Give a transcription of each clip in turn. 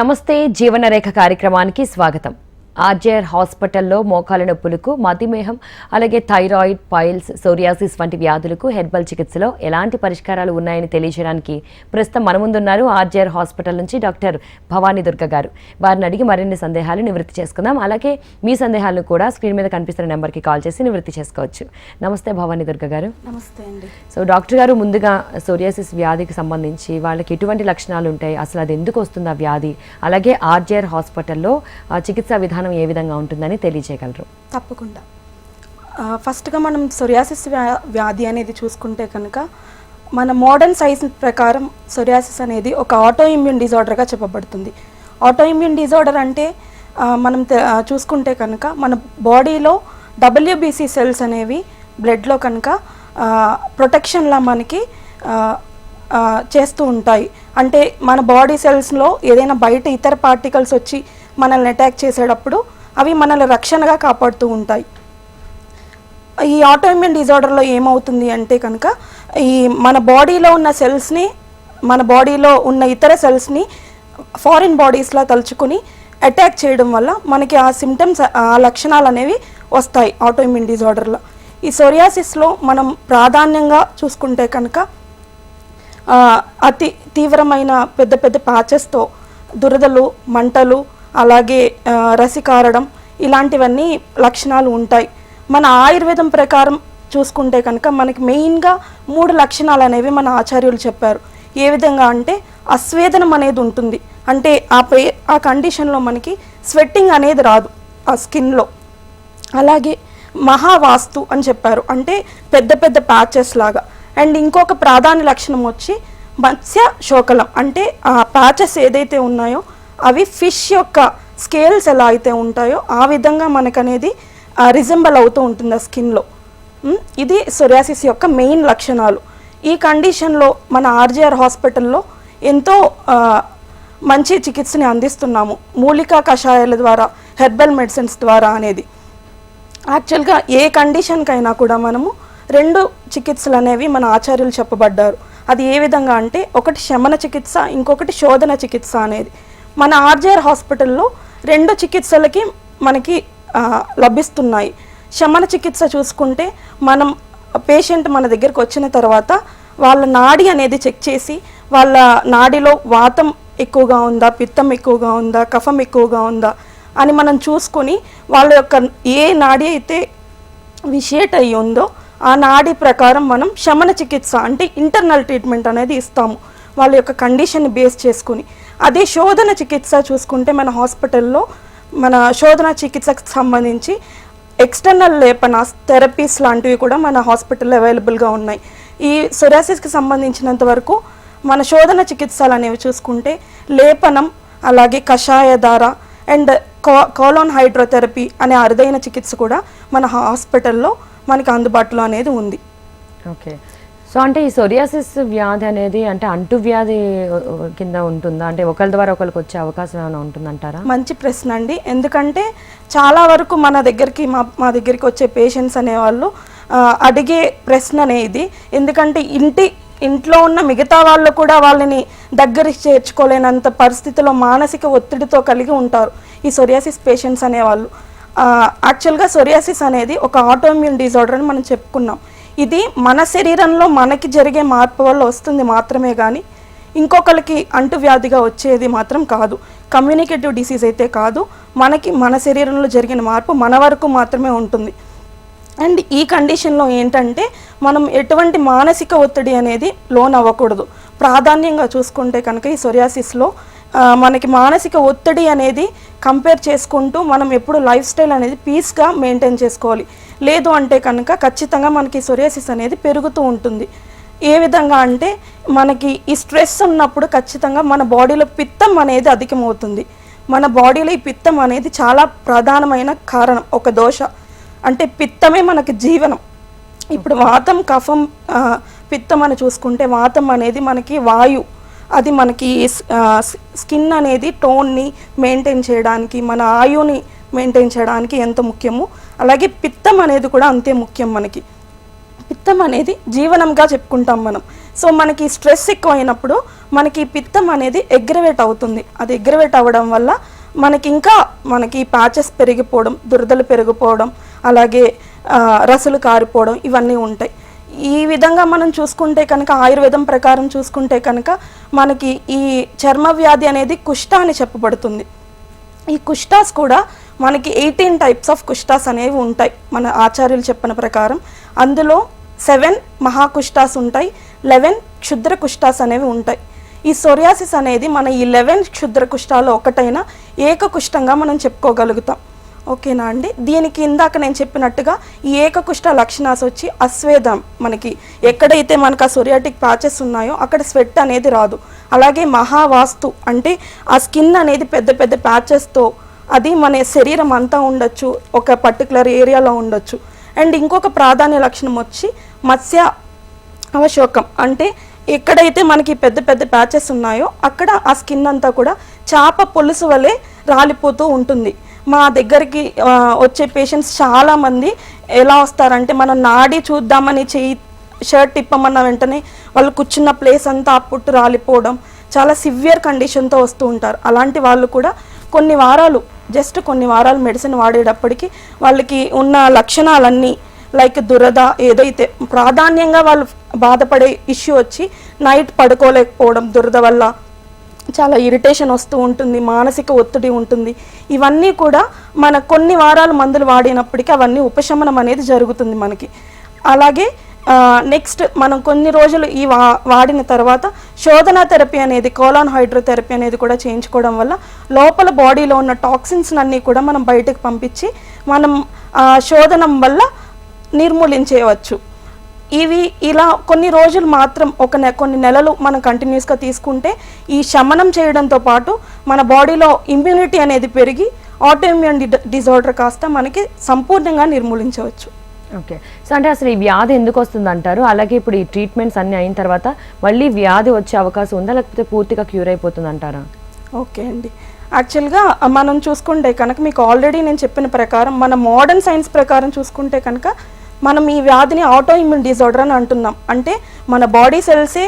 నమస్తే జీవనరేఖ కార్యక్రమానికి స్వాగతం. ఆర్జేఆర్ హాస్పిటల్లో మోకాల నొప్పులకు, మధుమేహం, అలాగే థైరాయిడ్, పైల్స్, సోరియాసిస్ వంటి వ్యాధులకు హెర్బల్ చికిత్సలో ఎలాంటి పరిష్కారాలు ఉన్నాయని తెలియజేయడానికి ప్రస్తుతం మన ముందున్నారు ఆర్జేఆర్ హాస్పిటల్ నుంచి డాక్టర్ భవానీ దుర్గ గారు. వారిని అడిగి మరిన్ని సందేహాలు నివృత్తి చేసుకుందాం. అలాగే మీ సందేహాలను కూడా స్క్రీన్ మీద కనిపిస్తున్న నెంబర్కి కాల్ చేసి నివృత్తి చేసుకోవచ్చు. నమస్తే భవానీ దుర్గ గారు. నమస్తే అండి. సో డాక్టర్ గారు, ముందుగా సోరియాసిస్ వ్యాధికి సంబంధించి వాళ్ళకి ఎటువంటి లక్షణాలు ఉంటాయి, అసలు అది ఎందుకు వస్తుంది ఆ వ్యాధి, అలాగే ఆర్జేఆర్ హాస్పిటల్లో చికిత్సా విధానం ఏ విధంగా ఉంటుందని తెలియజేయగలరు? తప్పకుండా. ఫస్ట్గా మనం సోరియాసిస్ వ్యాధి అనేది చూసుకుంటే కనుక మన మోడర్న్ సైన్స్ ప్రకారం సోరియాసిస్ అనేది ఒక ఆటో ఇమ్యూన్ డిజార్డర్గా చెప్పబడుతుంది. ఆటో ఇమ్యూన్ డిజార్డర్ అంటే మనం చూసుకుంటే కనుక మన బాడీలో WBC సెల్స్ అనేవి బ్లడ్లో కనుక ప్రొటెక్షన్లా మనకి చేస్తూ ఉంటాయి. అంటే మన బాడీ సెల్స్లో ఏదైనా బయట ఇతర పార్టికల్స్ వచ్చి మనల్ని అటాక్ చేసేటప్పుడు అవి మనల్ని రక్షణగా కాపాడుతూ ఉంటాయి. ఈ ఆటోఇమ్యూన్ డిజార్డర్లో ఏమవుతుంది అంటే కనుక ఈ మన బాడీలో ఉన్న సెల్స్ని, మన బాడీలో ఉన్న ఇతర సెల్స్ని ఫారిన్ బాడీస్లా తలుచుకుని అటాక్ చేయడం వల్ల మనకి ఆ సిమ్టమ్స్, ఆ లక్షణాలు అనేవి వస్తాయి ఆటోఇమ్యూన్ డిజార్డర్లో. ఈ సోరియాసిస్లో మనం ప్రాధాన్యంగా చూసుకుంటే కనుక అతి తీవ్రమైన పెద్ద పెద్ద ప్యాచెస్తో దురదలు, మంటలు, అలాగే రసి కారడం, ఇలాంటివన్నీ లక్షణాలు ఉంటాయి. మన ఆయుర్వేదం ప్రకారం చూసుకుంటే కనుక మనకి మెయిన్గా 3 లక్షణాలు అనేవి మన ఆచార్యులు చెప్పారు. ఏ విధంగా అంటే అస్వేదనం అనేది ఉంటుంది, అంటే ఆ కండిషన్లో మనకి స్వెట్టింగ్ అనేది రాదు ఆ స్కిన్లో. అలాగే మహావాస్తు అని చెప్పారు, అంటే పెద్ద పెద్ద ప్యాచెస్ లాగా. అండ్ ఇంకొక ప్రాధాన్య లక్షణం వచ్చి మత్స్య శోకలం, అంటే ఆ ప్యాచెస్ ఏదైతే ఉన్నాయో అవి ఫిష్ యొక్క స్కేల్స్ ఎలా అయితే ఉంటాయో ఆ విధంగా మనకనేది రిజెంబల్ అవుతూ ఉంటుంది ఆ స్కిన్లో. ఇది సోరియాసిస్ యొక్క మెయిన్ లక్షణాలు. ఈ కండిషన్లో మన ఆర్జేఆర్ హాస్పిటల్లో ఎంతో మంచి చికిత్సని అందిస్తున్నాము మూలికా కషాయాల ద్వారా, హెర్బల్ మెడిసిన్స్ ద్వారా అనేది. యాక్చువల్గా ఏ కండిషన్కైనా కూడా మనము 2 చికిత్సలు అనేవి మన ఆచార్యులు చెప్పబడ్డారు. అది ఏ విధంగా అంటే ఒకటి శమన చికిత్స, ఇంకొకటి శోధన చికిత్స అనేది. మన ఆర్జేఆర్ హాస్పిటల్లో 2 చికిత్సలకి మనకి లభిస్తున్నాయి. శమన చికిత్స చూసుకుంటే మనం పేషెంట్ మన దగ్గరికి వచ్చిన తర్వాత వాళ్ళ నాడి అనేది చెక్ చేసి వాళ్ళ నాడిలో వాతం ఎక్కువగా ఉందా, పిత్తం ఎక్కువగా ఉందా, కఫం ఎక్కువగా ఉందా అని మనం చూసుకొని వాళ్ళ యొక్క ఏ నాడి అయితే విషేట్ అయ్యి ఉందో ఆ నాడి ప్రకారం మనం శమన చికిత్స అంటే ఇంటర్నల్ ట్రీట్మెంట్ అనేది ఇస్తాము వాళ్ళ యొక్క కండిషన్ బేస్ చేసుకుని. అదే శోధన చికిత్స చూసుకుంటే మన హాస్పిటల్లో మన శోధన చికిత్సకు సంబంధించి ఎక్స్టర్నల్ లేపనాస్, థెరపీస్ లాంటివి కూడా మన హాస్పిటల్లో అవైలబుల్గా ఉన్నాయి. ఈ సోరియాసిస్కి సంబంధించినంత వరకు మన శోధన చికిత్సలు అనేవి చూసుకుంటే లేపనం, అలాగే కషాయధార అండ్ కోలోన్ హైడ్రోథెరపీ అనే అరుదైన చికిత్స కూడా మన హాస్పిటల్లో మనకి అందుబాటులో అనేది ఉంది. ఓకే. సో అంటే ఈ సోరియాసిస్ వ్యాధి అనేది అంటే అంటువ్యాధి కింద ఉంటుందా, అంటే ఒకరి ద్వారా ఒకరికి వచ్చే అవకాశం ఏమైనా ఉంటుందంటారా? మంచి ప్రశ్న అండి. ఎందుకంటే చాలా వరకు మా దగ్గరికి వచ్చే పేషెంట్స్ అనేవాళ్ళు అడిగే ప్రశ్న అనేది. ఎందుకంటే ఇంట్లో ఉన్న మిగతా వాళ్ళు కూడా వాళ్ళని దగ్గరికి చేర్చుకోలేనంత పరిస్థితిలో మానసిక ఒత్తిడితో కలిగి ఉంటారు ఈ సోరియాసిస్ పేషెంట్స్ అనేవాళ్ళు. యాక్చువల్గా సోరియాసిస్ అనేది ఒక ఆటోఇమ్యూన్ డిజార్డర్ అని మనం చెప్పుకున్నాం. ఇది మన శరీరంలో మనకి జరిగే మార్పు వల్ల వస్తుంది మాత్రమే కానీ ఇంకొకరికి అంటువ్యాధిగా వచ్చేది మాత్రం కాదు. కమ్యూనికేటివ్ డిసీజ్ అయితే కాదు, మన శరీరంలో జరిగిన మార్పు మన వరకు మాత్రమే ఉంటుంది. అండ్ ఈ కండిషన్లో ఏంటంటే మనం ఎటువంటి మానసిక ఒత్తిడి అనేది లోన్ అవ్వకూడదు. ప్రాధాన్యంగా చూసుకుంటే కనుక ఈ సోరియాసిస్లో మనకి మానసిక ఒత్తిడి అనేది కంపేర్ చేసుకుంటూ మనం ఎప్పుడు లైఫ్ స్టైల్ అనేది పీస్గా మెయింటైన్ చేసుకోవాలి. లేదు అంటే కనుక ఖచ్చితంగా మనకి సోరియాసిస్ అనేది పెరుగుతూ ఉంటుంది. ఏ విధంగా అంటే మనకి ఈ స్ట్రెస్ ఉన్నప్పుడు ఖచ్చితంగా మన బాడీలో పిత్తం అనేది అధికమవుతుంది. మన బాడీలో ఈ పిత్తం అనేది చాలా ప్రధానమైన కారణం, ఒక దోష. అంటే పిత్తమే మనకి జీవనం. ఇప్పుడు వాతం, కఫం, పిత్తం అని చూసుకుంటే వాతం అనేది మనకి వాయు, అది మనకి స్కిన్ అనేది టోన్ని మెయింటైన్ చేయడానికి, మన ఆయుని మెయింటైన్ చేయడానికి ఎంత ముఖ్యమో అలాగే పిత్తం అనేది కూడా అంతే ముఖ్యం. మనకి పిత్తం అనేది జీవనంగా చెప్పుకుంటాం మనం. సో మనకి స్ట్రెస్ ఎక్కువ అయినప్పుడు మనకి పిత్తం అనేది ఎగ్రవేట్ అవుతుంది. అది ఎగ్రవేట్ అవ్వడం వల్ల మనకి ప్యాచెస్ పెరిగిపోవడం, దురదలు పెరిగిపోవడం, అలాగే రసులు కారిపోవడం ఇవన్నీ ఉంటాయి. ఈ విధంగా మనం చూసుకుంటే కనుక ఆయుర్వేదం ప్రకారం చూసుకుంటే కనుక మనకి ఈ చర్మ వ్యాధి అనేది కుష్ఠ అని చెప్పబడుతుంది. ఈ కుష్ఠాస్ కూడా మనకి 18 టైప్స్ ఆఫ్ కుష్ఠాస్ అనేవి ఉంటాయి మన ఆచార్యులు చెప్పిన ప్రకారం. అందులో 7 మహాకుష్ఠాస్ ఉంటాయి, 11 క్షుద్ర కుష్ఠాస్ అనేవి ఉంటాయి. ఈ సోరియాసిస్ అనేది మన ఈ 11 క్షుద్ర కుష్ఠాలు ఒకటైన ఏకకుష్ఠంగా మనం చెప్పుకోగలుగుతాం. ఓకేనా అండి. దీనికి ఇందాక నేను చెప్పినట్టుగా ఈ ఏకకుష్ఠ లక్షణాలు వచ్చి అస్వేదం, మనకి ఎక్కడైతే మనకు ఆ సోరియాటిక్ ప్యాచెస్ ఉన్నాయో అక్కడ స్వెట్ అనేది రాదు. అలాగే మహావాస్తు అంటే ఆ స్కిన్ అనేది పెద్ద పెద్ద ప్యాచెస్తో అది మన శరీరం అంతా ఉండొచ్చు, ఒక పర్టికులర్ ఏరియాలో ఉండొచ్చు. అండ్ ఇంకొక ప్రాధాన్య లక్షణం వచ్చి మత్స్య అవశోకం, అంటే ఎక్కడైతే మనకి పెద్ద పెద్ద ప్యాచెస్ ఉన్నాయో అక్కడ ఆ స్కిన్ అంతా కూడా చేప పొలుసు వలె రాలిపోతూ ఉంటుంది. మా దగ్గరికి వచ్చే పేషెంట్స్ చాలామంది ఎలా వస్తారంటే మనం నాడి చూద్దామని షర్ట్ తిప్పమన్న వెంటనే వాళ్ళు కూర్చున్న ప్లేస్ అంతా అప్పుట్టు రాలిపోవడం, చాలా సివియర్ కండిషన్తో వస్తూ ఉంటారు. అలాంటి వాళ్ళు కూడా కొన్ని వారాలు మెడిసిన్ వాడేటప్పటికి వాళ్ళకి ఉన్న లక్షణాలన్నీ లైక్ దురద, ఏదైతే ప్రాధాన్యంగా వాళ్ళు బాధపడే ఇష్యూ వచ్చి నైట్ పడుకోలేకపోవడం, దురద వల్ల చాలా ఇరిటేషన్ వస్తూ ఉంటుంది, మానసిక ఒత్తిడి ఉంటుంది. ఇవన్నీ కూడా మన కొన్ని వారాలు మందులు వాడినప్పటికీ అవన్నీ ఉపశమనం అనేది జరుగుతుంది మనకి. అలాగే నెక్స్ట్ మనం కొన్ని రోజులు ఈ వాడిన తర్వాత శోధన థెరపీ అనేది, కోలాన్ హైడ్రోథెరపీ అనేది కూడా చేయించుకోవడం వల్ల లోపల బాడీలో ఉన్న టాక్సిన్స్ అన్నీ కూడా మనం బయటకు పంపించి మనం శోధనం వల్ల నిర్మూలించేయవచ్చు. ఇలా కొన్ని రోజులు మాత్రం కొన్ని నెలలు మనం కంటిన్యూస్గా తీసుకుంటే ఈ శమనం చేయడంతో పాటు మన బాడీలో ఇమ్యూనిటీ అనేది పెరిగి ఆటోఇమ్యూన్ డిజార్డర్ కాస్త మనకి సంపూర్ణంగా నిర్మూలించవచ్చు. ఓకే. సో అంటే అసలు ఈ వ్యాధి ఎందుకు వస్తుంది అంటారు? అలాగే ఇప్పుడు ఈ ట్రీట్మెంట్స్ అన్నీ అయిన తర్వాత మళ్ళీ వ్యాధి వచ్చే అవకాశం ఉందా, లేకపోతే పూర్తిగా క్యూర్ అయిపోతుంది అంటారా? ఓకే అండి. యాక్చువల్గా మనం చూసుకుంటే కనుక మీకు ఆల్రెడీ నేను చెప్పిన ప్రకారం మన మోడర్న్ సైన్స్ ప్రకారం చూసుకుంటే కనుక మనం ఈ వ్యాధిని ఆటో ఇమ్యూన్ డిజార్డర్ అని అంటున్నాం. అంటే మన బాడీ సెల్సే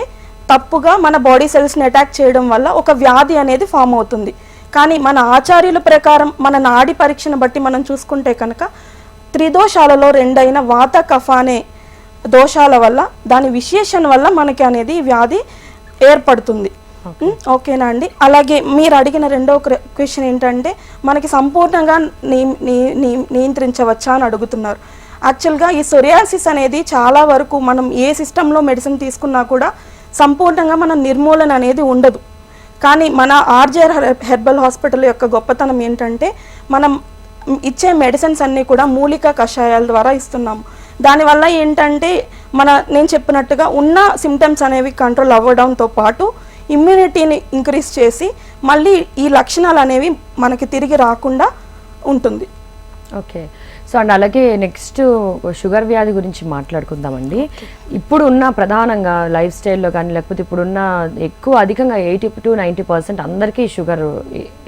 తప్పుగా మన బాడీ సెల్స్ని అటాక్ చేయడం వల్ల ఒక వ్యాధి అనేది ఫామ్ అవుతుంది. కానీ మన ఆచార్యుల ప్రకారం మన నాడి పరీక్షను బట్టి మనం చూసుకుంటే కనుక త్రిదోషాలలో 2 అయిన వాత కఫ అనే దోషాల వల్ల, దాని విశేషణ వల్ల మనకి అనేది ఈ వ్యాధి ఏర్పడుతుంది. ఓకేనా అండి. అలాగే మీరు అడిగిన రెండో క్వశ్చన్ ఏంటంటే మనకి సంపూర్ణంగా నియంత్రించవచ్చా అని అడుగుతున్నారు. యాక్చువల్గా ఈ సోరియాసిస్ అనేది చాలా వరకు మనం ఏ సిస్టంలో మెడిసిన్ తీసుకున్నా కూడా సంపూర్ణంగా మన నిర్మూలన అనేది ఉండదు. కానీ మన ఆర్జేఆర్ హెర్బల్ హాస్పిటల్ యొక్క గొప్పతనం ఏంటంటే మనం ఇచ్చే మెడిసిన్స్ అన్నీ కూడా మూలిక కషాయాల ద్వారా ఇస్తున్నాము. దానివల్ల ఏంటంటే నేను చెప్పినట్టుగా ఉన్న సిమ్టమ్స్ అనేవి కంట్రోల్ అవ్వడంతో పాటు ఇమ్యూనిటీని ఇంక్రీజ్ చేసి మళ్ళీ ఈ లక్షణాలు అనేవి మనకి తిరిగి రాకుండా ఉంటుంది. ఓకే. సో అండ్ అలాగే నెక్స్ట్ షుగర్ వ్యాధి గురించి మాట్లాడుకుందామండి. ఇప్పుడున్న ప్రధానంగా లైఫ్ స్టైల్లో కానీ లేకపోతే ఇప్పుడున్న అధికంగా 80 to 90% అందరికీ షుగర్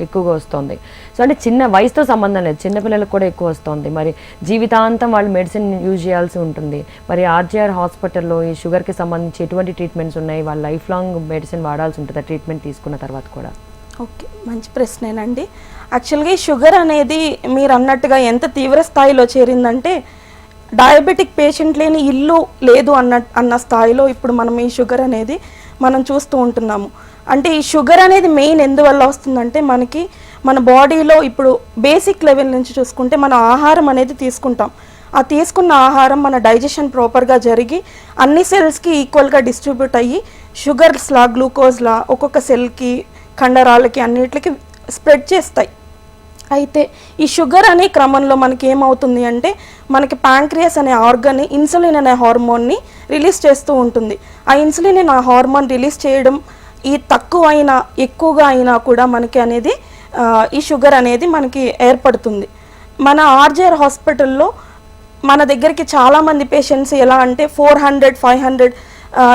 ఎక్కువగా వస్తుంది. సో అంటే చిన్న వయసుతో సంబంధం లేదు, చిన్నపిల్లలకు కూడా ఎక్కువ వస్తుంది. మరి జీవితాంతం వాళ్ళు మెడిసిన్ యూజ్ చేయాల్సి ఉంటుంది. మరి ఆర్జేఆర్ హాస్పిటల్లో ఈ షుగర్కి సంబంధించి ఎటువంటి ట్రీట్మెంట్స్ ఉన్నాయి? వాళ్ళు లైఫ్ లాంగ్ మెడిసిన్ వాడాల్సి ఉంటుందా ట్రీట్మెంట్ తీసుకున్న తర్వాత కూడా? ఓకే, మంచి ప్రశ్నేనండి. యాక్చువల్గా ఈ షుగర్ అనేది మీరు అన్నట్టుగా ఎంత తీవ్ర స్థాయిలో చేరిందంటే డయాబెటిక్ పేషెంట్ లేని ఇల్లు లేదు అన్న స్థాయిలో ఇప్పుడు మనం ఈ షుగర్ అనేది మనం చూస్తూ ఉంటున్నాము. అంటే ఈ షుగర్ అనేది మెయిన్ ఎందువల్ల వస్తుందంటే మనకి మన బాడీలో ఇప్పుడు బేసిక్ లెవెల్ నుంచి చూసుకుంటే మన ఆహారం అనేది తీసుకుంటాం. ఆ తీసుకున్న ఆహారం మన డైజెషన్ ప్రాపర్గా జరిగి అన్ని సెల్స్కి ఈక్వల్గా డిస్ట్రిబ్యూట్ అయ్యి షుగర్స్లా, గ్లూకోజ్లా ఒక్కొక్క సెల్కి, కండరాలకి అన్నిటికి స్ప్రెడ్ చేస్తాయి. అయితే ఈ షుగర్ అనే క్రమంలో మనకి ఏమవుతుంది అంటే మనకి ప్యాంక్రియాస్ అనే ఆర్గన్ ఇన్సులిన్ అనే హార్మోన్ని రిలీజ్ చేస్తూ ఉంటుంది. ఆ ఇన్సులిన్ అనే హార్మోన్ రిలీజ్ చేయడం ఈ తక్కువ అయినా ఎక్కువగా అయినా కూడా మనకి అనేది ఈ షుగర్ అనేది మనకి ఏర్పడుతుంది. మన ఆర్జేఆర్ హాస్పిటల్లో మన దగ్గరికి చాలామంది పేషెంట్స్ ఎలా అంటే 400, 500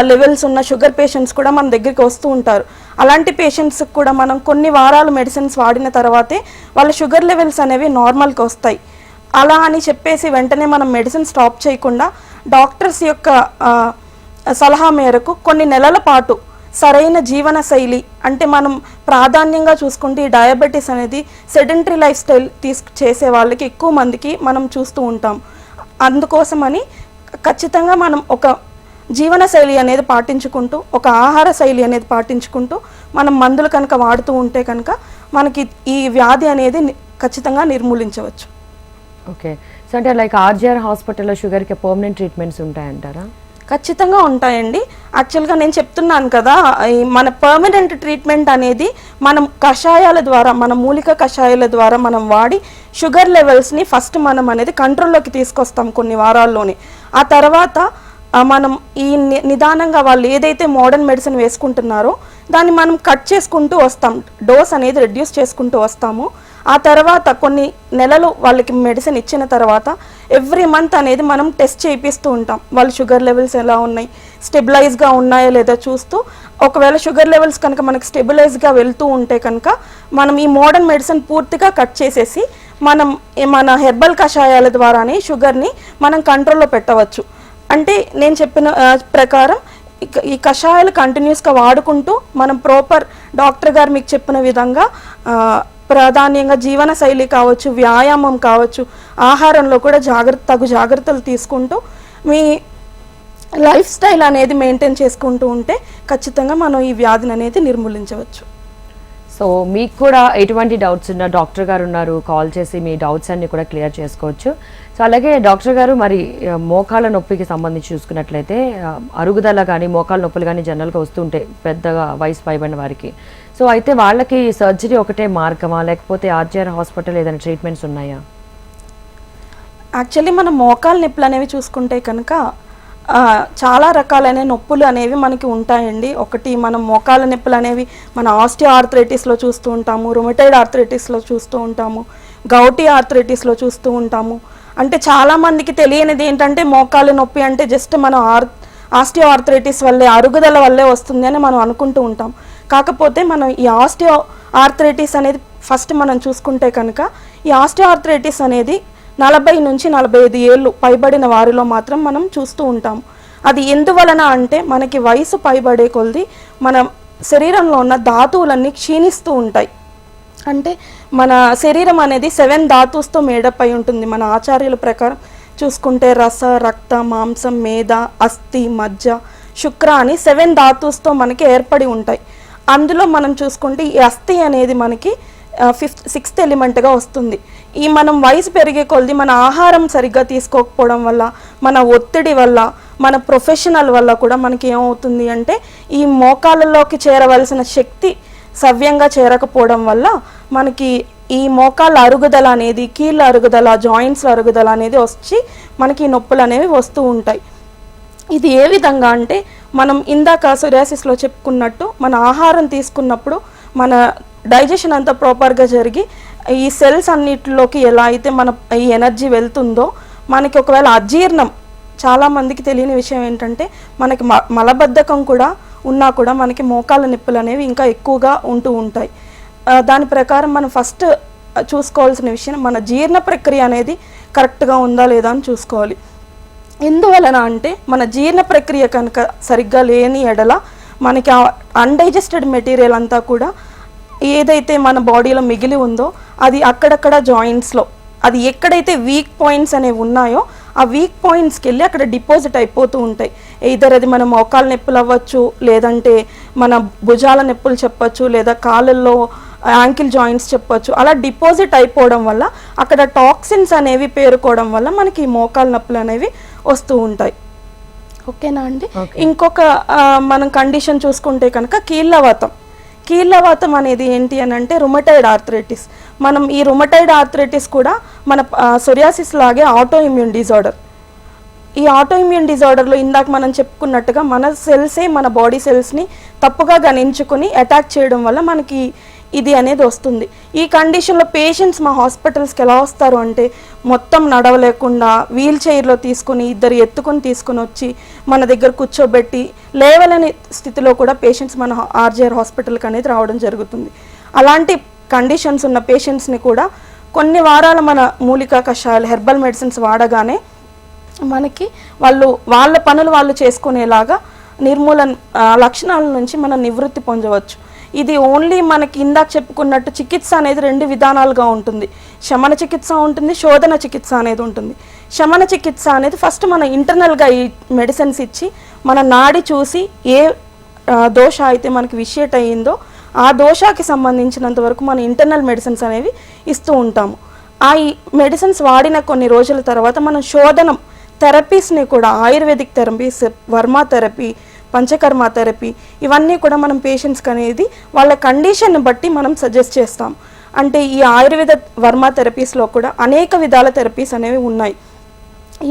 లెవెల్స్ ఉన్న షుగర్ పేషెంట్స్ కూడా మన దగ్గరికి వస్తూ ఉంటారు. అలాంటి పేషెంట్స్కి కూడా మనం కొన్ని వారాలు మెడిసిన్స్ వాడిన తర్వాతే వాళ్ళ షుగర్ లెవెల్స్ అనేవి నార్మల్కి వస్తాయి. అలా అని చెప్పేసి వెంటనే మనం మెడిసిన్ స్టాప్ చేయకుండా డాక్టర్స్ యొక్క సలహా మేరకు కొన్ని నెలల పాటు సరైన జీవన శైలి, అంటే మనం ప్రాధాన్యంగా చూసుకుంటే ఈ డయాబెటీస్ అనేది సెడెంటరీ లైఫ్ స్టైల్ చేసే వాళ్ళకి ఎక్కువ మందికి మనం చూస్తూ ఉంటాం. అందుకోసమని ఖచ్చితంగా మనం ఒక జీవన శైలి అనేది పాటించుకుంటూ, ఒక ఆహార శైలి అనేది పాటించుకుంటూ మనం మందులు కనుక వాడుతూ ఉంటే కనుక మనకి ఈ వ్యాధి అనేది ఖచ్చితంగా నిర్మూలించవచ్చు. ఓకే. సో అంటే లైక్ ఆర్జీఆర్ హాస్పిటల్లో షుగర్కి పర్మనెంట్ ట్రీట్మెంట్స్ ఉంటాయంటారా? ఖచ్చితంగా ఉంటాయండి. యాక్చువల్గా నేను చెప్తున్నాను కదా, మన పర్మనెంట్ ట్రీట్మెంట్ అనేది మనం కషాయాల ద్వారా, మన మూలిక కషాయాల ద్వారా మనం వాడి షుగర్ లెవెల్స్ని ఫస్ట్ మనం అనేది కంట్రోల్లోకి తీసుకొస్తాం కొన్ని వారాల్లోనే. ఆ తర్వాత మనం ఈ నిదానంగా వాళ్ళు ఏదైతే మోడర్న్ మెడిసిన్ వేసుకుంటున్నారో దాన్ని మనం కట్ చేసుకుంటూ వస్తాం, డోస్ అనేది రెడ్యూస్ చేసుకుంటూ వస్తాము. ఆ తర్వాత కొన్ని నెలలు వాళ్ళకి మెడిసిన్ ఇచ్చిన తర్వాత ఎవ్రీ మంత్ అనేది మనం టెస్ట్ చేయిస్తూ ఉంటాం. వాళ్ళు షుగర్ లెవెల్స్ ఎలా ఉన్నాయి, స్టెబిలైజ్గా ఉన్నాయో లేదా చూస్తూ, ఒకవేళ షుగర్ లెవెల్స్ కనుక మనకి స్టెబిలైజ్గా వెళ్తూ ఉంటే కనుక మనం ఈ మోడర్న్ మెడిసిన్ పూర్తిగా కట్ చేసేసి మనం మన హెర్బల్ కషాయాల ద్వారానే షుగర్ని మనం కంట్రోల్లో పెట్టవచ్చు. అంటే నేను చెప్పిన ప్రకారం ఈ కషాయాలు కంటిన్యూస్గా వాడుకుంటూ మనం ప్రాపర్ డాక్టర్ గారు మీకు చెప్పిన విధంగా ప్రాధాన్యంగా జీవన శైలి కావచ్చు, వ్యాయామం కావచ్చు, ఆహారంలో కూడా తగు జాగ్రత్తలు తీసుకుంటూ మీ లైఫ్ స్టైల్ అనేది మెయింటైన్ చేసుకుంటూ ఉంటే ఖచ్చితంగా మనం ఈ వ్యాధిని అనేది నిర్మూలించవచ్చు. సో మీకు కూడా ఎటువంటి డౌట్స్ ఉన్నా డాక్టర్ గారు ఉన్నారు, కాల్ చేసి మీ డౌట్స్ అన్ని కూడా క్లియర్ చేసుకోవచ్చు. సో అలాగే డాక్టర్ గారు, మరి మోకాళ్ళ నొప్పికి సంబంధించి చూసుకున్నట్లయితే అరుగుదల కానీ మోకాళ్ళ నొప్పులు కానీ జనరల్గా వస్తుంటాయి పెద్దగా వయసు పైబడిన వారికి. సో అయితే వాళ్ళకి సర్జరీ ఒకటే మార్గమా, లేకపోతే ఆర్జీఆర్ హాస్పిటల్ ఏదైనా ట్రీట్మెంట్స్ ఉన్నాయా? యాక్చువల్లీ మనం మోకాళ్ళ నొప్పులు అనేవి చూసుకుంటే కనుక చాలా రకాలైన నొప్పులు అనేవి మనకి ఉంటాయండి. ఒకటి మనం మోకాళ్ళ నొప్పులు అనేవి మన ఆస్టియో ఆర్థరైటిస్లో చూస్తూ ఉంటాము, రుమటైడ్ ఆర్థరైటిస్లో చూస్తూ ఉంటాము, గౌటీ ఆర్థరైటిస్లో చూస్తూ ఉంటాము. అంటే చాలామందికి తెలియనిది ఏంటంటే మోకాళ్ళ నొప్పి అంటే జస్ట్ మనం ఆస్టియో ఆర్థరైటిస్ వల్లే, అరుగుదల వల్లే వస్తుంది అని మనం అనుకుంటూ ఉంటాం. కాకపోతే మనం ఈ ఆస్టియో ఆర్థరైటిస్ అనేది ఫస్ట్ మనం చూసుకుంటే కనుక ఈ ఆస్టియో ఆర్థరైటిస్ అనేది 40 నుంచి 45 ఏళ్ళు పైబడిన వారిలో మాత్రం మనం చూస్తూ ఉంటాం. అది ఎందువలన అంటే మనకి వయసు పైబడే కొలది మన శరీరంలో ఉన్న ధాతువులన్నీ క్షీణిస్తూ ఉంటాయి. అంటే మన శరీరం అనేది 7 ధాతువులతో మేడప్ అయి ఉంటుంది. మన ఆచార్యుల ప్రకారం చూసుకుంటే రస, రక్త, మాంసం, మేధ, అస్థి, మజ్జ, శుక్ర అని 7 ధాతువులతో మనకి ఏర్పడి ఉంటాయి. అందులో మనం చూసుకుంటే ఈ అస్థి అనేది మనకి 6th ఎలిమెంట్గా వస్తుంది. ఈ మనం వయసు పెరిగే కొలది మన ఆహారం సరిగ్గా తీసుకోకపోవడం వల్ల, మన ఒత్తిడి వల్ల, మన ప్రొఫెషనల్ వల్ల కూడా మనకి ఏమవుతుంది అంటే ఈ మోకాళ్ళలోకి చేరవలసిన శక్తి సవ్యంగా చేరకపోవడం వల్ల మనకి ఈ మోకాళ్ళ అరుగుదల అనేది, కీళ్ళ అరుగుదల, జాయింట్స్ అరుగుదల అనేది వచ్చి మనకి నొప్పులు అనేవి వస్తూ ఉంటాయి. ఇది ఏ విధంగా అంటే మనం ఇందాక సోరియాసిస్లో చెప్పుకున్నట్టు మన ఆహారం తీసుకున్నప్పుడు మన డైజెషన్ అంతా ప్రాపర్గా జరిగి ఈ సెల్స్ అన్నిటిలోకి ఎలా అయితే మన ఈ ఎనర్జీ వెళ్తుందో, మనకి ఒకవేళ అజీర్ణం, చాలామందికి తెలియని విషయం ఏంటంటే మనకి మలబద్ధకం కూడా ఉన్నా కూడా మనకి మోకాళ్ళ నొప్పులు అనేవి ఇంకా ఎక్కువగా ఉంటూ ఉంటాయి. దాని ప్రకారం మనం ఫస్ట్ చూసుకోవాల్సిన విషయం మన జీర్ణ ప్రక్రియ అనేది కరెక్ట్గా ఉందా లేదా అని చూసుకోవాలి. ఎందువలన అంటే మన జీర్ణ ప్రక్రియ కనుక సరిగ్గా లేని ఎడల మనకి అన్డైజెస్టెడ్ మెటీరియల్ అంతా కూడా ఏదైతే మన బాడీలో మిగిలి ఉందో అది అక్కడక్కడ జాయింట్స్లో, అది ఎక్కడైతే వీక్ పాయింట్స్ అనేవి ఉన్నాయో ఆ వీక్ పాయింట్స్కి వెళ్ళి అక్కడ డిపాజిట్ అయిపోతూ ఉంటాయి. ఇద్దరు అది మన మోకాళ్ళ నొప్పులు అవ్వచ్చు, లేదంటే మన భుజాల నొప్పులు చెప్పచ్చు, లేదా కాళ్ళల్లో యాంకిల్ జాయింట్స్ చెప్పచ్చు. అలా డిపాజిట్ అయిపోవడం వల్ల అక్కడ టాక్సిన్స్ అనేవి పేరుకోవడం వల్ల మనకి మోకాళ్ళ నొప్పులు అనేవి వస్తూ ఉంటాయి. ఓకేనా అండి? ఇంకొక మనం కండిషన్ చూసుకుంటే కనుక కీళ్ళవాతం అనేది ఏంటి అని అంటే రుమటైడ్ ఆర్థరైటిస్. మనం ఈ రుమటైడ్ ఆర్థరైటిస్ కూడా మన సోరియాసిస్ లాగే ఆటో ఇమ్యూన్ డిజార్డర్. ఈ ఆటో ఇమ్యూన్ డిజార్డర్లో ఇందాక మనం చెప్పుకున్నట్టుగా మన సెల్సే మన బాడీ సెల్స్ని తప్పుగా గణించుకుని అటాక్ చేయడం వల్ల మనకి ఇది అనేది వస్తుంది. ఈ కండిషన్లో పేషెంట్స్ మా హాస్పిటల్స్కి ఎలా వస్తారు అంటే మొత్తం నడవలేకుండా వీల్ చైర్లో తీసుకుని ఇద్దరు ఎత్తుకొని తీసుకుని వచ్చి మన దగ్గర కూర్చోబెట్టి లేవలేని స్థితిలో కూడా పేషెంట్స్ మన ఆర్జీఆర్ హాస్పిటల్కి అనేది రావడం జరుగుతుంది. అలాంటి కండిషన్స్ ఉన్న పేషెంట్స్ని కూడా కొన్ని వారాల మన మూలికా కషాయాలు, హెర్బల్ మెడిసిన్స్ వాడగానే మనకి వాళ్ళ పనులు వాళ్ళు చేసుకునేలాగా నిర్మూలన లక్షణాల నుంచి మనం నివృత్తి పొందవచ్చు. ఇది ఓన్లీ మనకి ఇందాక చెప్పుకున్నట్టు చికిత్స అనేది 2 విధానాలుగా ఉంటుంది. శమన చికిత్స ఉంటుంది, శోధన చికిత్స అనేది ఉంటుంది. శమన చికిత్స అనేది ఫస్ట్ మన ఇంటర్నల్గా ఈ మెడిసిన్స్ ఇచ్చి మన నాడి చూసి ఏ దోష అయితే మనకి విషేట్ అయ్యిందో ఆ దోషాకి సంబంధించినంత వరకు మన ఇంటర్నల్ మెడిసిన్స్ అనేవి ఇస్తూ ఉంటాము. ఈ మెడిసిన్స్ వాడిన కొన్ని రోజుల తర్వాత మనం శోధనం థెరపీస్ని కూడా ayurvedic therapies, Verma therapy, panchakarma therapy ఇవన్నీ కూడా మనం పేషెంట్స్కి అనేది వాళ్ళ కండిషన్ని బట్టి మనం సజెస్ట్ చేస్తాం. అంటే ఈ ఆయుర్వేద వర్మా థెరపీస్లో కూడా అనేక విధాల థెరపీస్ అనేవి ఉన్నాయి.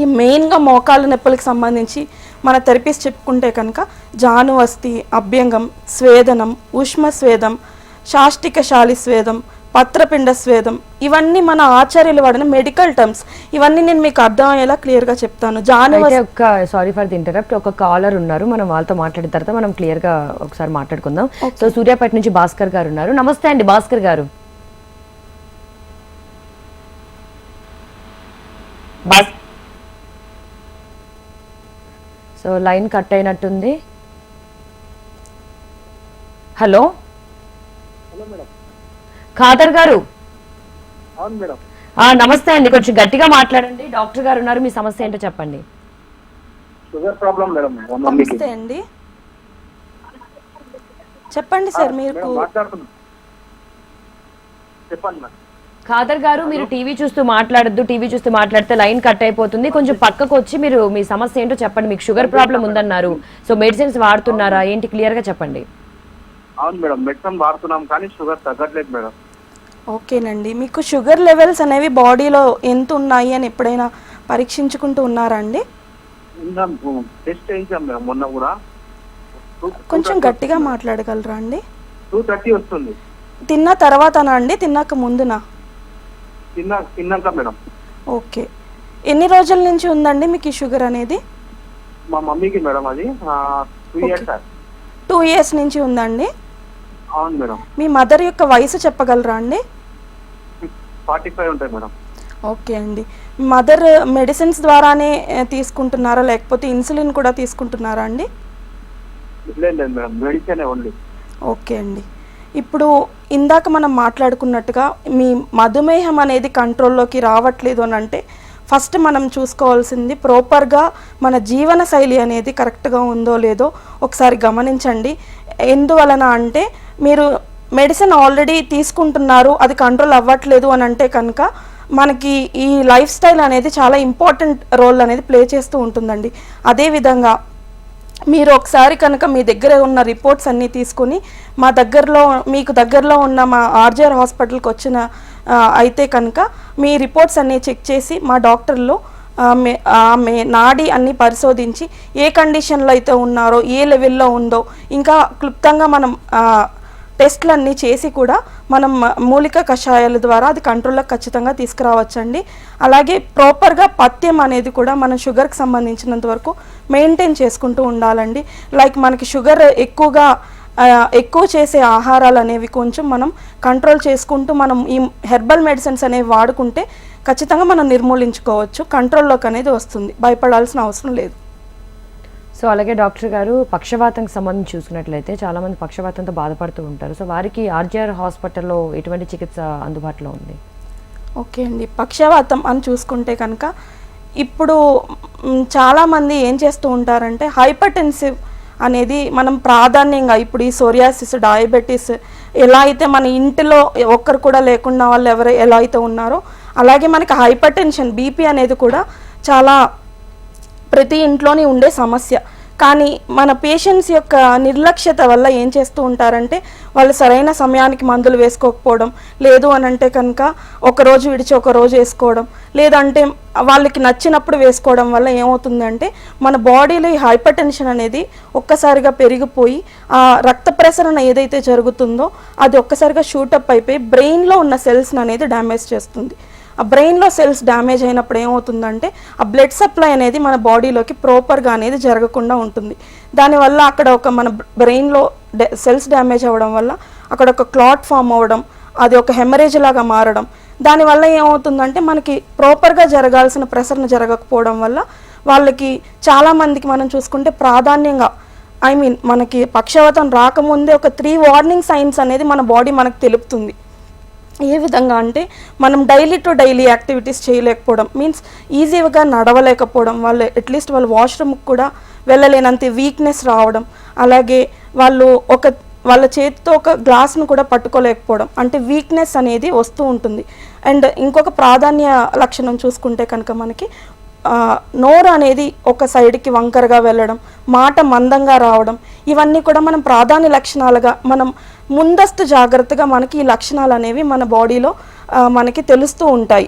ఈ మెయిన్గా మోకాళ్ళ నొప్పులకు సంబంధించి మన థెరపీస్ చెప్పుకుంటే కనుక జానువస్తి, అభ్యంగం, స్వేదనం, ఉష్మ స్వేదం, శాష్టికశాలి స్వేదం, పత్రపిండ స్వేదం ఇవన్నీ మన ఆచార్యులు వాడిన మెడికల్ టర్మ్స్. ఇవన్నీ నేను మీకు అర్థమయ్యేలా క్లియర్గా చెప్తాను. సారీ ఫర్ ది ఇంటరప్ట్, ఒక కాలర్ ఉన్నారు, మనం వాళ్ళతో మాట్లాడిన తర్వాత మనం క్లియర్గా ఒకసారి మాట్లాడుకుందాం. సో సూర్యాపేట నుంచి భాస్కర్ గారు ఉన్నారు. నమస్తే అండి భాస్కర్ గారు. సో లైన్ కట్ అయినట్టుంది. హలో ఖాదర్ గారు. నమస్తే అండి, కొంచెం గట్టిగా మాట్లాడండి. డాక్టర్ గారు ఉన్నారు, మీ సమస్య ఏంటో చెప్పండి. Sugar problem madam. నమస్తే అండి, చెప్పండి సార్. మీరు చెప్పండి మేడం. ఖాదర్ గారు, మీరు టీవీ చూస్తూ మాట్లాడద్దు. టీవీ చూస్తూ మాట్లాడితే లైన్ కట్ అయిపోతుంది. కొంచెం పక్కకు వచ్చి మీరు మీ సమస్య ఏంటో చెప్పండి. మీకు షుగర్ ప్రాబ్లం ఉందన్నారు, సో మెడిసిన్స్ వాడుతున్నారా ఏంటి, క్లియర్ గా చెప్పండి. అవును మేడం, మెడిసిన్ వాడుతున్నాం కానీ షుగర్ తగ్గట్లేదు మేడం. ఓకేనండి, మీకు షుగర్ లెవెల్స్ అనేవి బాడీలో ఎంత ఉన్నాయి అని ఎప్పుడైనా పరీక్షించుకుంటూ ఉన్నారా అండి? టెస్ట్ చేయించాం మేడం మొన్న కూడా. కొంచెం గట్టిగా మాట్లాడగలరా అండి? 230 వస్తుంది. తిన్న తర్వాతనా అండి, తిన్నాక ముందునా? తిన్నాక మేడం. ఓకే, ఎన్ని రోజుల నుంచి ఉందండి మీకు ఈ షుగర్ అనేది? మా మమ్మీకి మేడం అది 2 years. 2 years నుంచి ఉందండి. అవును మేడం. మీ మదర్ యొక్క వయసు చెప్పగలరా అండి? 45 ఉంటాయి మేడం. ఓకే అండి, మదర్ మెడిసిన్స్ ద్వారానే తీసుకుంటున్నారా లేకపోతే ఇన్సులిన్ కూడా తీసుకుంటున్నారా అండి? లేదు మేడం, మెడిసిన్ ఓన్లీ. ఓకే అండి, ఇప్పుడు ఇందాక మనం మాట్లాడుకున్నట్టుగా మీ మధుమేహం అనేది కంట్రోల్లోకి రావట్లేదు అని అంటే ఫస్ట్ మనం చూసుకోవాల్సింది ప్రాపర్గా మన జీవన శైలి అనేది కరెక్ట్గా ఉందో లేదో ఒకసారి గమనించండి. ఎందువలన అంటే మీరు మెడిసిన్ ఆల్రెడీ తీసుకుంటున్నారు, అది కంట్రోల్ అవ్వట్లేదు అని అంటే కనుక మనకి ఈ లైఫ్ స్టైల్ అనేది చాలా ఇంపార్టెంట్ రోల్ అనేది ప్లే చేస్తూ ఉంటుందండి. అదేవిధంగా మీరు ఒకసారి కనుక మీ దగ్గర ఉన్న రిపోర్ట్స్ అన్నీ తీసుకుని మీకు దగ్గరలో ఉన్న మా ఆర్జేఆర్ హాస్పిటల్కి వచ్చిన అయితే కనుక మీ రిపోర్ట్స్ అన్నీ చెక్ చేసి మా డాక్టర్లు ఆమె నాడి అన్నీ పరిశోధించి ఏ కండిషన్లో అయితే ఉన్నారో, ఏ లెవెల్లో ఉందో ఇంకా క్లుప్తంగా మనం టెస్ట్లు అన్నీ చేసి కూడా మనం మూలిక కషాయాల ద్వారా అది కంట్రోల్లోకి ఖచ్చితంగా తీసుకురావచ్చండి. అలాగే ప్రాపర్గా పథ్యం అనేది కూడా మనం షుగర్కి సంబంధించినంత వరకు మెయింటైన్ చేసుకుంటూ ఉండాలండి. లైక్ మనకి షుగర్ ఎక్కువ చేసే ఆహారాలు అనేవి కొంచెం మనం కంట్రోల్ చేసుకుంటూ మనం ఈ హెర్బల్ మెడిసిన్స్ అనేవి వాడుకుంటే ఖచ్చితంగా మనం నిర్మూలించుకోవచ్చు, కంట్రోల్లోకి అనేది వస్తుంది, భయపడాల్సిన అవసరం లేదు. సో అలాగే డాక్టర్ గారు, పక్షవాతంకి సంబంధించి చూసుకున్నట్లయితే చాలామంది పక్షవాతంతో బాధపడుతూ ఉంటారు. సో వారికి ఆర్జీఆర్ హాస్పిటల్లో ఎటువంటి చికిత్స అందుబాటులో ఉంది? ఓకే అండి, పక్షవాతం అని చూసుకుంటే కనుక ఇప్పుడు చాలామంది ఏం చేస్తూ ఉంటారంటే హైపర్టెన్సివ్ అనేది మనం ప్రాధాన్యంగా ఇప్పుడు ఈ సోరియాసిస్, డయాబెటీస్ ఎలా అయితే మన ఇంటిలో ఒక్కరు కూడా లేకుండా వాళ్ళు ఎలా అయితే ఉన్నారో అలాగే మనకి హైపర్ టెన్షన్, బీపీ అనేది కూడా చాలా ప్రతి ఇంట్లోనే ఉండే సమస్య. కానీ మన పేషెంట్స్ యొక్క నిర్లక్ష్యత వల్ల ఏం చేస్తూ ఉంటారంటే వాళ్ళు సరైన సమయానికి మందులు వేసుకోకపోవడం, లేదు అని అంటే కనుక ఒకరోజు విడిచి ఒకరోజు వేసుకోవడం, లేదంటే వాళ్ళకి నచ్చినప్పుడు వేసుకోవడం వల్ల ఏమవుతుందంటే మన బాడీలో ఈ హైపర్ టెన్షన్ అనేది ఒక్కసారిగా పెరిగిపోయి ఆ రక్త ప్రసరణ ఏదైతే జరుగుతుందో అది ఒక్కసారిగా షూటప్ అయిపోయి బ్రెయిన్లో ఉన్న సెల్స్ని అనేది డ్యామేజ్ చేస్తుంది. ఆ బ్రెయిన్లో సెల్స్ డ్యామేజ్ అయినప్పుడు ఏమవుతుందంటే ఆ బ్లడ్ సప్లై అనేది మన బాడీలోకి ప్రాపర్గా అనేది జరగకుండా ఉంటుంది. దానివల్ల అక్కడ మన బ్రెయిన్లో సెల్స్ డ్యామేజ్ అవ్వడం వల్ల అక్కడ ఒక క్లాట్ ఫామ్ అవ్వడం, అది ఒక హెమరేజ్ లాగా మారడం, దానివల్ల ఏమవుతుందంటే మనకి ప్రాపర్గా జరగాల్సిన ప్రసరణ జరగకపోవడం వల్ల వాళ్ళకి చాలామందికి మనం చూసుకుంటే ప్రాధాన్యంగా ఐ మీన్ మనకి పక్షవాతం రాకముందే ఒక 3 వార్నింగ్ సైన్స్ అనేది మన బాడీ మనకు తెలుపుతుంది. ఏ విధంగా అంటే మనం డైలీ టు డైలీ యాక్టివిటీస్ చేయలేకపోవడం, మీన్స్ ఈజీగా నడవలేకపోవడం, వాళ్ళు అట్లీస్ట్ వాళ్ళు వాష్రూమ్కి కూడా వెళ్ళలేనంత వీక్నెస్ రావడం, అలాగే వాళ్ళు వాళ్ళ చేతితో ఒక గ్లాస్ను కూడా పట్టుకోలేకపోవడం, అంటే వీక్నెస్ అనేది వస్తూ ఉంటుంది. అండ్ ఇంకొక ప్రాధాన్య లక్షణం చూసుకుంటే కనుక మనకి నోరు అనేది ఒక సైడ్కి వంకరగా వెళ్ళడం, మాట మందంగా రావడం, ఇవన్నీ కూడా మనం ప్రాధాన్య లక్షణాలుగా మనం ముందస్తు జాగ్రత్తగా మనకి ఈ లక్షణాలు అనేవి మన బాడీలో మనకి తెలుస్తూ ఉంటాయి.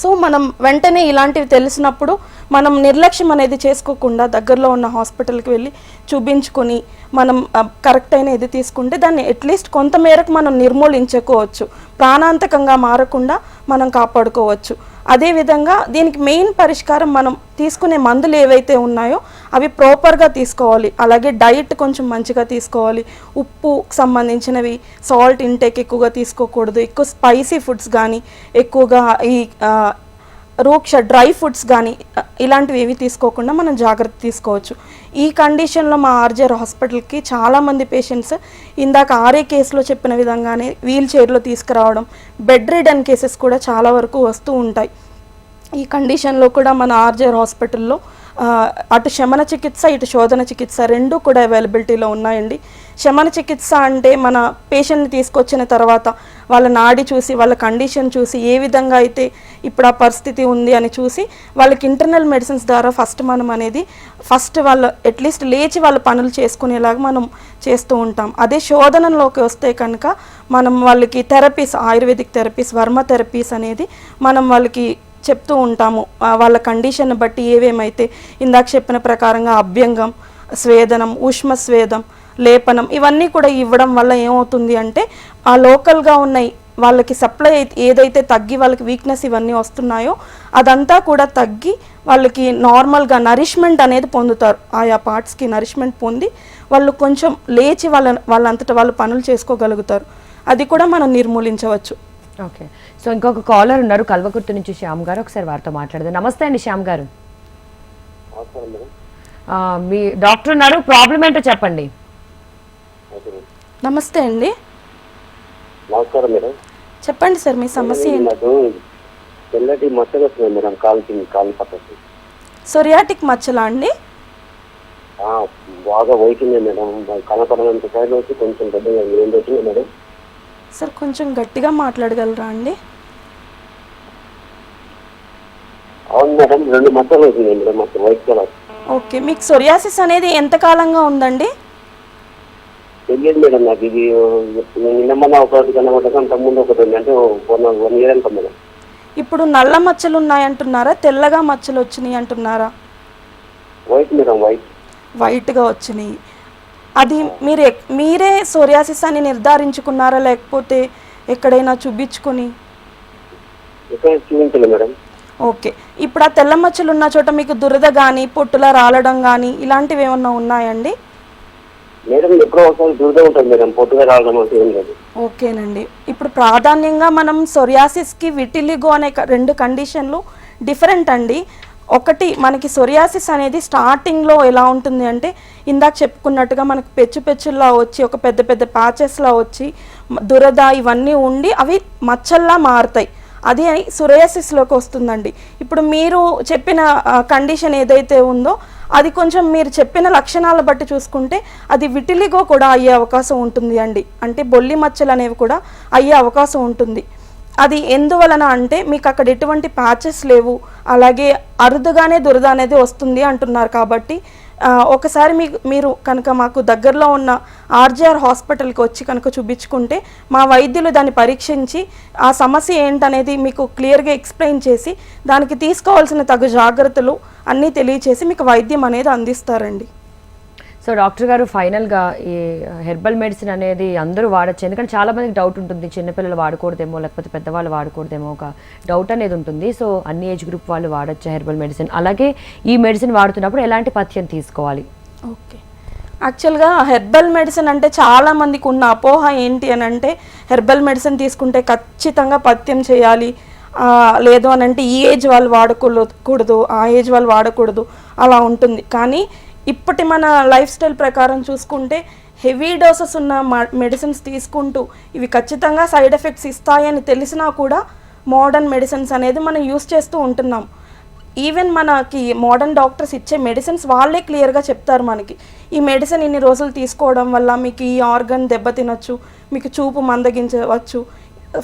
సో మనం వెంటనే ఇలాంటివి తెలిసినప్పుడు మనం నిర్లక్ష్యం అనేది చేసుకోకుండా దగ్గరలో ఉన్న హాస్పిటల్కి వెళ్ళి చూపించుకొని మనం కరెక్ట్ అయిన ఇది తీసుకుంటే దాన్ని అట్లీస్ట్ కొంతమేరకు మనం నిర్మూలించుకోవచ్చు, ప్రాణాంతకంగా మారకుండా మనం కాపాడుకోవచ్చు. అదేవిధంగా దీనికి మెయిన్ పరిష్కారం మనం తీసుకునే మందులు ఏవైతే ఉన్నాయో అవి ప్రాపర్గా తీసుకోవాలి. అలాగే డైట్ కొంచెం మంచిగా తీసుకోవాలి. ఉప్పుకు సంబంధించినవి, సాల్ట్ ఇంటేక్ ఎక్కువగా తీసుకోకూడదు. ఎక్కువ స్పైసీ ఫుడ్స్ కానీ, ఎక్కువగా ఈ రూక్ష డ్రై ఫుడ్స్ కానీ ఇలాంటివి ఏవి తీసుకోకుండా మనం జాగ్రత్త తీసుకోవచ్చు. ఈ కండిషన్లో మా ఆర్జేఆర్ హాస్పిటల్కి చాలామంది పేషెంట్స్ ఇందాక ఆర్ఏ కేసులో చెప్పిన విధంగానే వీల్ చైర్లో తీసుకురావడం, బెడ్ రిడన్ కేసెస్ కూడా చాలా వరకు వస్తూ ఉంటాయి. ఈ కండిషన్లో కూడా మన ఆర్జేఆర్ హాస్పిటల్లో అటు శమన చికిత్స, ఇటు శోధన చికిత్స రెండూ కూడా అవైలబిలిటీలో ఉన్నాయండి. శమన చికిత్స అంటే మన పేషెంట్ని తీసుకొచ్చిన తర్వాత వాళ్ళ నాడి చూసి, వాళ్ళ కండిషన్ చూసి, ఏ విధంగా అయితే ఇప్పుడు ఆ పరిస్థితి ఉంది అని చూసి వాళ్ళకి ఇంటర్నల్ మెడిసిన్స్ ద్వారా ఫస్ట్ వాళ్ళు అట్లీస్ట్ లేచి వాళ్ళ పనులు చేసుకునేలాగా మనం చేస్తూ ఉంటాం. అదే శోధనలోకి వస్తే కనుక మనం వాళ్ళకి therapies, ayurvedic therapies, Varma therapies అనేది మనం వాళ్ళకి చెప్తూ ఉంటాము. వాళ్ళ కండిషన్ బట్టి ఏవేమైతే ఇందాక చెప్పిన ప్రకారంగా అభ్యంగం, స్వేదనం, ఉష్మ స్వేదం, లేపనం ఇవన్నీ కూడా ఇవ్వడం వల్ల ఏమవుతుంది అంటే ఆ లోకల్గా ఉన్నాయి వాళ్ళకి సప్లై ఏదైతే తగ్గి వాళ్ళకి వీక్నెస్ ఇవన్నీ వస్తున్నాయో అదంతా కూడా తగ్గి వాళ్ళకి నార్మల్గా నరిష్మెంట్ అనేది పొందుతారు. ఆయా పార్ట్స్కి నరిష్మెంట్ పొంది వాళ్ళు కొంచెం లేచి వాళ్ళంతటా వాళ్ళు పనులు చేసుకోగలుగుతారు. అది కూడా మనం నిర్మూలించవచ్చు. ఓకే, సో ఇంకొక కాలర్ ఉన్నారు కల్వకుర్తి నుంచి, శ్యామ్ గారు. ఒకసారి వారితో మాట్లాడదాం. నమస్తే అండి శ్యామ్ గారు. మీ డాక్టర్ ఉన్నారు, ప్రాబ్లం ఏంటో చెప్పండి. నమస్తే అండి. నమస్కారం మేడం. చెప్పండి సార్, మీ సమస్య ఏంటి? నాకు తెల్లటి మచ్చలు వస్తున్నాయి మేడం, కాలు పక్కకి. సొరియాటిక్ మచ్చలా అండి? బాగా వైకింది మేడం, కనపడనంత సైడ్ వచ్చి కొంచెం పెద్దగా ఏం వచ్చింది మేడం. సార్ కొంచెం గట్టిగా మాట్లాడగలరా అండి? అవును మేడం, 2 మచ్చలు వచ్చినాయి మేడం, మొత్తం వైట్ కలర్. ఓకే, మీకు సొరియాసిస్ అనేది ఎంత కాలంగా ఉందండి? తెలియదు మేడం నాకు. ఇది నిన్నమన్నా ఒకటి కనబడ్డాక అంతకుముందు ఒకటి ఉంది, అంటే 1 year అంటాం మేడం. ఇప్పుడు నల్ల మచ్చలు ఉన్నాయంటున్నారా, తెల్లగా మచ్చలు వచ్చినాయి అంటున్నారా? వైట్ మేడం, వైట్గా వచ్చినాయి. అది మీరే సోరియాసిస్ అని నిర్ధారించుకున్నారా, లేకపోతే ఎక్కడైనా చూపించుకొని? ఎక్కడ చూపించలేదు మేడం. ఓకే, ఇప్పుడు ఆ తెల్ల మచ్చలు ఉన్న చోట మీకు దురద కానీ, పొట్టులా రాలడం కానీ ఇలాంటివి ఏమన్నా ఉన్నాయండి? మేడం ఎప్పుడో ఒకసారి దురద ఉంటుంది మేడం, పొట్టుగా రావడం అంటే ఏం లేదు. ఓకేనండి, ఇప్పుడు ప్రాధాన్యంగా మనం సొరియాసిస్కి విటిలిగో అనే 2 కండిషన్లు డిఫరెంట్ అండి. ఒకటి, మనకి సొరియాసిస్ అనేది స్టార్టింగ్లో ఎలా ఉంటుంది అంటే ఇందాక చెప్పుకున్నట్టుగా మనకు పెచ్చుల్లా వచ్చి ఒక పెద్ద పెద్ద ప్యాచెస్లా వచ్చి దురద ఇవన్నీ ఉండి అవి మచ్చల్లా మారుతాయి. అది సొరియాసిస్లోకి వస్తుందండి. ఇప్పుడు మీరు చెప్పిన కండిషన్ ఏదైతే ఉందో అది కొంచెం మీరు చెప్పిన లక్షణాలను బట్టి చూసుకుంటే అది విటిలిగో కూడా అయ్యే అవకాశం ఉంటుంది అండి. అంటే బొల్లి మచ్చలు అనేవి కూడా అయ్యే అవకాశం ఉంటుంది. అది ఎందువలన అంటే మీకు అక్కడ ఎటువంటి ప్యాచెస్ లేవు, అలాగే అరుదుగానే దురద అనేది వస్తుంది అంటున్నారు. కాబట్టి ఒకసారి మీరు కనుక మాకు దగ్గరలో ఉన్న ఆర్జేఆర్ హాస్పిటల్కి వచ్చి కనుక చూపించుకుంటే మా వైద్యులు దాన్ని పరీక్షించి ఆ సమస్య ఏంటనేది మీకు క్లియర్గా ఎక్స్ప్లెయిన్ చేసి దానికి తీసుకోవాల్సిన తగు జాగ్రత్తలు అన్నీ తెలియచేసి మీకు వైద్యం అనేది అందిస్తారండి. సో డాక్టర్ గారు, ఫైనల్గా ఈ హెర్బల్ మెడిసిన్ అనేది అందరూ వాడచ్చు, ఎందుకంటే చాలా మందికి డౌట్ ఉంటుంది, చిన్నపిల్లలు వాడకూడదేమో లేకపోతే పెద్దవాళ్ళు వాడకూడదేమో ఒక డౌట్ అనేది ఉంటుంది. సో అన్ని ఏజ్ గ్రూప్ వాళ్ళు వాడచ్చు హెర్బల్ మెడిసిన్. అలాగే ఈ మెడిసిన్ వాడుతున్నప్పుడు ఎలాంటి పథ్యం తీసుకోవాలి? ఓకే, యాక్చువల్గా హెర్బల్ మెడిసిన్ అంటే చాలామందికి ఉన్న అపోహ ఏంటి అని అంటే హెర్బల్ మెడిసిన్ తీసుకుంటే ఖచ్చితంగా పథ్యం చేయాలి, లేదు అని అంటే ఈ ఏజ్ వాళ్ళు వాడకూడదు, ఆ ఏజ్ వాళ్ళు వాడకూడదు అలా ఉంటుంది. కానీ ఇప్పటి మన లైఫ్ స్టైల్ ప్రకారం చూసుకుంటే హెవీ డోసెస్ ఉన్న మెడిసిన్స్ తీసుకుంటూ ఇవి ఖచ్చితంగా సైడ్ ఎఫెక్ట్స్ ఇస్తాయని తెలిసినా కూడా మోడర్న్ మెడిసిన్స్ అనేది మనం యూస్ చేస్తూ ఉంటున్నాం. ఈవెన్ మనకి మోడర్న్ డాక్టర్స్ ఇచ్చే మెడిసిన్స్ వాళ్ళే క్లియర్గా చెప్తారు మనకి, ఈ మెడిసిన్ ఇన్ని రోజులు తీసుకోవడం వల్ల మీకు ఈ ఆర్గన్ దెబ్బతినొచ్చు, మీకు చూపు మందగించవచ్చు.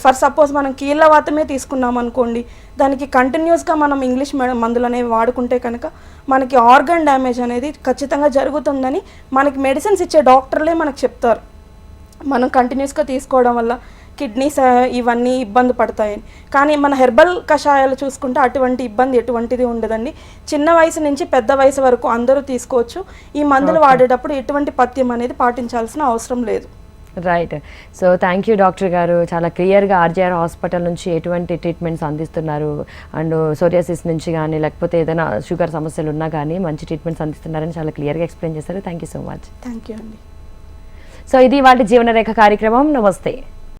ఫర్ సపోజ్ మనం కీళ్ళవాతమే తీసుకున్నాం అనుకోండి, దానికి కంటిన్యూస్గా మనం ఇంగ్లీష్ మందులు అనేవి వాడుకుంటే కనుక మనకి ఆర్గన్ డ్యామేజ్ అనేది ఖచ్చితంగా జరుగుతుందని మనకి మెడిసిన్స్ ఇచ్చే డాక్టర్లే మనకు చెప్తారు. మనం కంటిన్యూస్గా తీసుకోవడం వల్ల కిడ్నీస్ ఇవన్నీ ఇబ్బంది పడతాయని. కానీ మన హెర్బల్ కషాయాలు చూసుకుంటే అటువంటి ఇబ్బంది ఎటువంటిది ఉండదండి. చిన్న వయసు నుంచి పెద్ద వయసు వరకు అందరూ తీసుకోవచ్చు. ఈ మందులు వాడేటప్పుడు ఎటువంటి పథ్యం అనేది పాటించాల్సిన అవసరం లేదు. Right. So thank you doctor గారు, చాలా క్లియర్గా ఆర్జేఆర్ హాస్పిటల్ నుంచి ఎటువంటి ట్రీట్మెంట్స్ అందిస్తున్నారు అండ్ సోరియాసిస్ నుంచి కానీ లేకపోతే ఏదైనా షుగర్ సమస్యలు ఉన్నా కానీ మంచి ట్రీట్మెంట్స్ అందిస్తున్నారని చాలా క్లియర్గా ఎక్స్ప్లెయిన్ చేశారు. Thank you so much. Thank you అండి. సో ఇది వాళ్ళ జీవనరేఖ కార్యక్రమం. నమస్తే.